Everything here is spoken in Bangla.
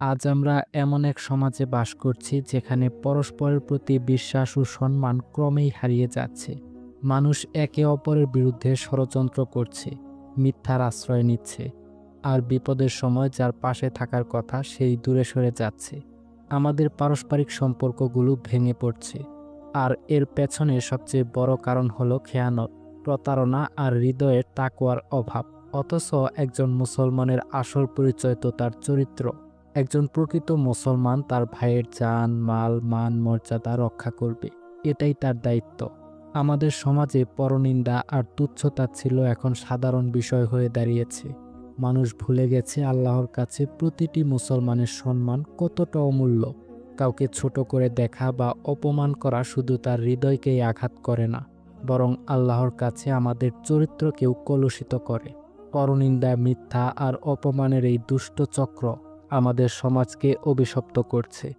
আজ আমরা এমন এক সমাজে বাস করছি যেখানে পরস্পরের প্রতি বিশ্বাস ও সম্মান ক্রমেই হারিয়ে যাচ্ছে। মানুষ একে অপরের বিরুদ্ধে ষড়যন্ত্র করছে, মিথ্যার আশ্রয় নিচ্ছে, আর বিপদের সময় যার পাশে থাকার কথা সেই দূরে সরে যাচ্ছে। আমাদের পারস্পরিক সম্পর্কগুলো ভেঙে পড়ছে, আর এর পেছনে সবচেয়ে বড় কারণ হলো খেয়ানত, প্রতারণা আর হৃদয়ের তাকওয়ার অভাব। অথচ একজন মুসলমানের আসল পরিচয় তো তার চরিত্র। একজন প্রকৃত মুসলমান তার ভাইয়ের জান, মাল, মান, মর্যাদা রক্ষা করবে, এটাই তার দায়িত্ব। আমাদের সমাজে পরনিন্দা আর তুচ্ছ-তাচ্ছিল্য এখন সাধারণ বিষয় হয়ে দাঁড়িয়েছে। মানুষ ভুলে গেছে আল্লাহর কাছে প্রতিটি মুসলমানের সম্মান কতটা অমূল্য। কাউকে ছোট করে দেখা বা অপমান করা শুধু তার হৃদয়কেই আঘাত করে না, বরং আল্লাহর কাছে আমাদের চরিত্রকেও কলুষিত করে। পরনিন্দা, মিথ্যা আর অপমানের এই দুষ্ট চক্র আমাদের সমাজকে অভিশপ্ত করছে।